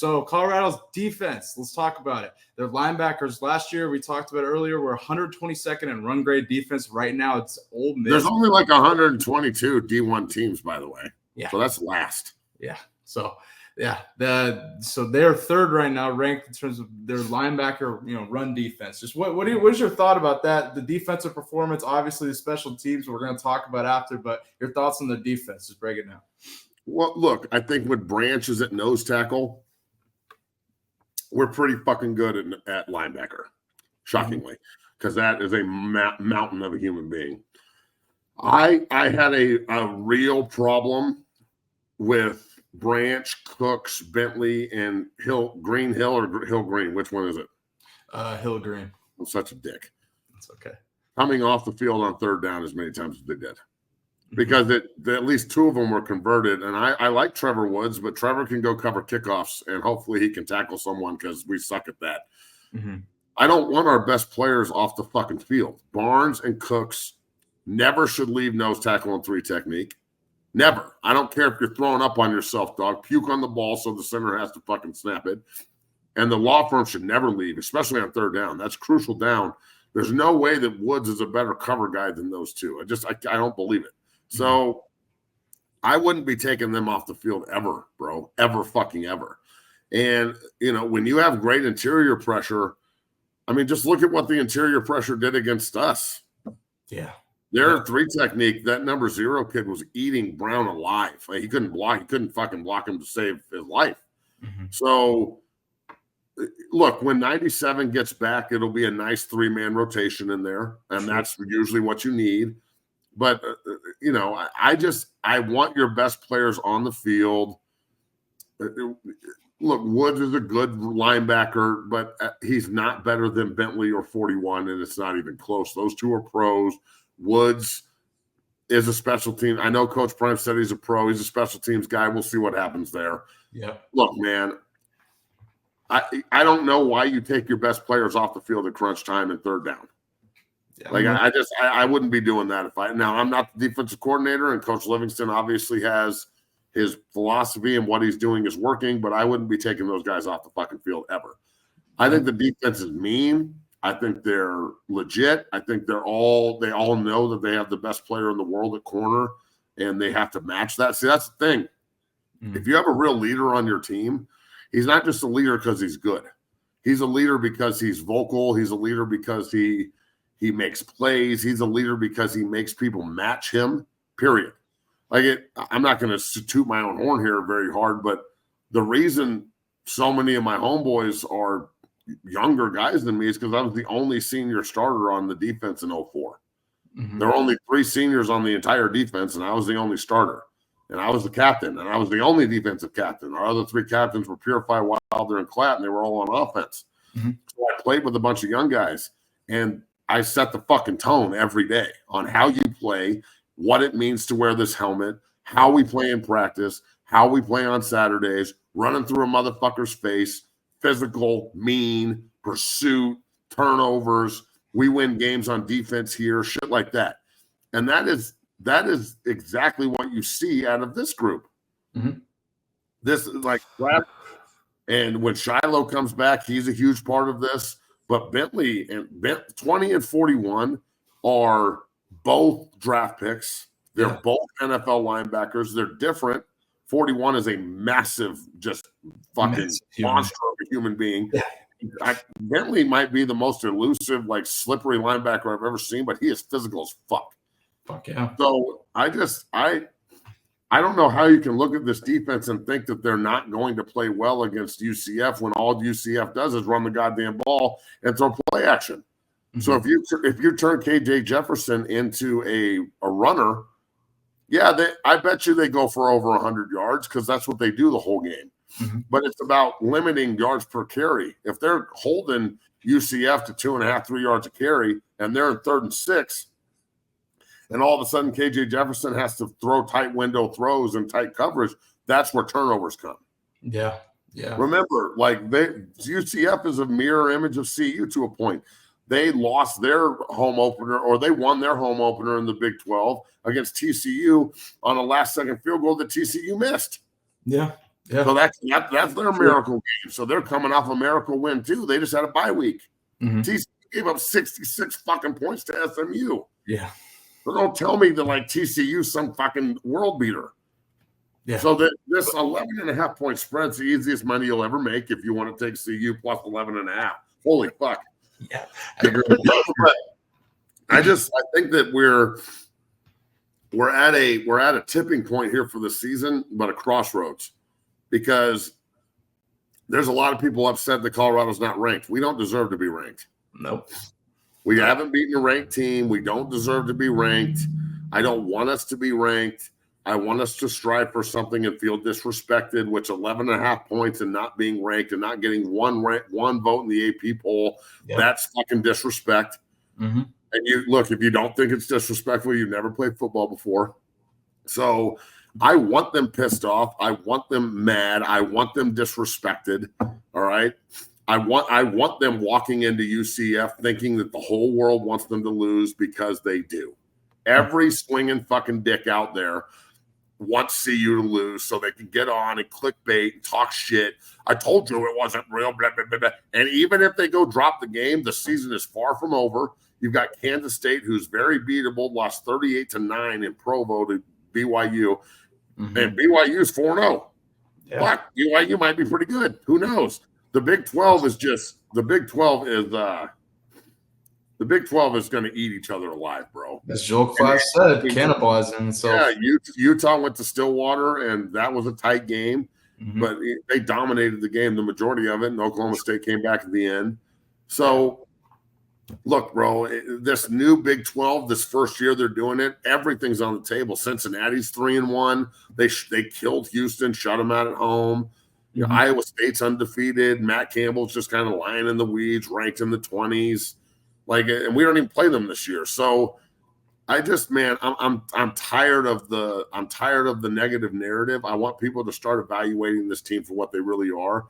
So Colorado's defense, let's talk about it. Their linebackers last year, we talked about earlier, were 122nd in run grade defense. Right now, it's Ole Miss. There's only like 122 D1 teams, by the way. Yeah. So that's last. Yeah. So they're third right now, ranked in terms of their linebacker, run defense. Just what is your thought about that? The defensive performance, obviously the special teams we're going to talk about after, but your thoughts on the defense? Just break it down. Well, look, I think with Branch is at nose tackle, we're pretty fucking good at linebacker, shockingly, because that is a mountain of a human being. I had a real problem with Branch, Cooks, Bentley, and Green Hill or Hill Green. Which one is it? Hill Green. I'm such a dick. It's okay. Coming off the field on third down as many times as they did. Because at least two of them were converted. And I like Trevor Woods, but Trevor can go cover kickoffs, and hopefully he can tackle someone because we suck at that. Mm-hmm. I don't want our best players off the fucking field. Barnes and Cooks never should leave nose tackle and 3 technique. Never. I don't care if you're throwing up on yourself, dog. Puke on the ball so the center has to fucking snap it. And the law firm should never leave, especially on third down. That's crucial down. There's no way that Woods is a better cover guy than those two. I don't believe it. So I wouldn't be taking them off the field ever, bro. Ever fucking ever. And, when you have great interior pressure, I mean, just look at what the interior pressure did against us. Yeah. Their 3 technique, that number 0 kid was eating Brown alive. He couldn't block. He couldn't fucking block him to save his life. Mm-hmm. So, look, when 97 gets back, it'll be a nice 3-man rotation in there. And that's usually what you need. But, I want your best players on the field. Look, Woods is a good linebacker, but he's not better than Bentley or 41, and it's not even close. Those two are pros. Woods is a special team. I know Coach Prime said he's a pro. He's a special teams guy. We'll see what happens there. Yeah. Look, man, I don't know why you take your best players off the field at crunch time and third down. Yeah, I wouldn't be doing that now I'm not the defensive coordinator, and Coach Livingston obviously has his philosophy and what he's doing is working, but I wouldn't be taking those guys off the fucking field ever. I think the defense is mean. I think they're legit. I think they all know that they have the best player in the world at corner, and they have to match that. See, that's the thing. Mm-hmm. If you have a real leader on your team, he's not just a leader because he's good. He's a leader because he's vocal. He's a leader because he makes plays. He's a leader because he makes people match him, period. I'm not going to toot my own horn here very hard, but the reason so many of my homeboys are younger guys than me is because I was the only senior starter on the defense in 04. Mm-hmm. There were only 3 seniors on the entire defense, and I was the only starter. And I was the captain, and I was the only defensive captain. Our other 3 captains were Purify, Wilder, and Klatt, and they were all on offense. Mm-hmm. So I played with a bunch of young guys, and I set the fucking tone every day on how you play, what it means to wear this helmet, how we play in practice, how we play on Saturdays, running through a motherfucker's face, physical, mean, pursuit, turnovers. We win games on defense here, shit like that. And that is exactly what you see out of this group. Mm-hmm. This is like, and when Shiloh comes back, he's a huge part of this. But Bentley and 20 and 41 are both draft picks. They're both NFL linebackers. They're different. 41 is a massive, just fucking monster of a human being. Yeah. Bentley might be the most elusive, slippery linebacker I've ever seen, but he is physical as fuck. Fuck yeah. So I don't know how you can look at this defense and think that they're not going to play well against UCF when all UCF does is run the goddamn ball and throw play action. Mm-hmm. So if you turn KJ Jefferson into a runner, I bet you they go for over 100 yards because that's what they do the whole game. Mm-hmm. But it's about limiting yards per carry. If they're holding UCF to 2.5, 3 yards a carry, and they're in 3rd and 6, and all of a sudden KJ Jefferson has to throw tight window throws and tight coverage, that's where turnovers come. Yeah. Yeah. Remember, UCF is a mirror image of CU to a point. They lost their home opener, or they won their home opener in the Big 12 against TCU on a last-second field goal that TCU missed. Yeah. Yeah. So that's their miracle game. So they're coming off a miracle win too. They just had a bye week. TCU gave up 66 fucking points to SMU. Yeah. So don't tell me that like TCU some fucking world beater. Yeah. So this 11.5 point spread's the easiest money you'll ever make if you want to take CU plus 11.5. Holy fuck. Yeah. I agree with you. I think that we're at a tipping point here for the season, but a crossroads, because there's a lot of people upset that Colorado's not ranked. We don't deserve to be ranked. Nope. We haven't beaten a ranked team. We don't deserve to be ranked. I don't want us to be ranked. I want us to strive for something and feel disrespected, which 11.5 points and not being ranked and not getting one vote in the AP poll, that's fucking disrespect. Mm-hmm. And you look, if you don't think it's disrespectful, you've never played football before. So I want them pissed off. I want them mad. I want them disrespected. All right. I want them walking into UCF thinking that the whole world wants them to lose, because they do. Every swinging fucking dick out there wants CU to lose so they can get on and clickbait and talk shit. I told you it wasn't real, blah, blah, blah, blah. And even if they go drop the game, the season is far from over. You've got Kansas State, who's very beatable, lost 38-9 in Provo to BYU. And BYU's 4-0. But BYU might be pretty good. Who knows? The Big 12 is the Big 12 is going to eat each other alive, bro. As Joel Klass said, cannibalizing. So yeah, Utah went to Stillwater, and that was a tight game, but they dominated the game, the majority of it, and Oklahoma State came back at the end. So, look, bro, this new Big 12, this first year they're doing it, everything's on the table. Cincinnati's 3-1. They killed Houston, shut them out at home. You know, Iowa State's undefeated. Matt Campbell's just kind of lying in the weeds, ranked in the 20s. Like, and we don't even play them this year. So I just, man, I'm tired of the negative narrative. I want people to start evaluating this team for what they really are.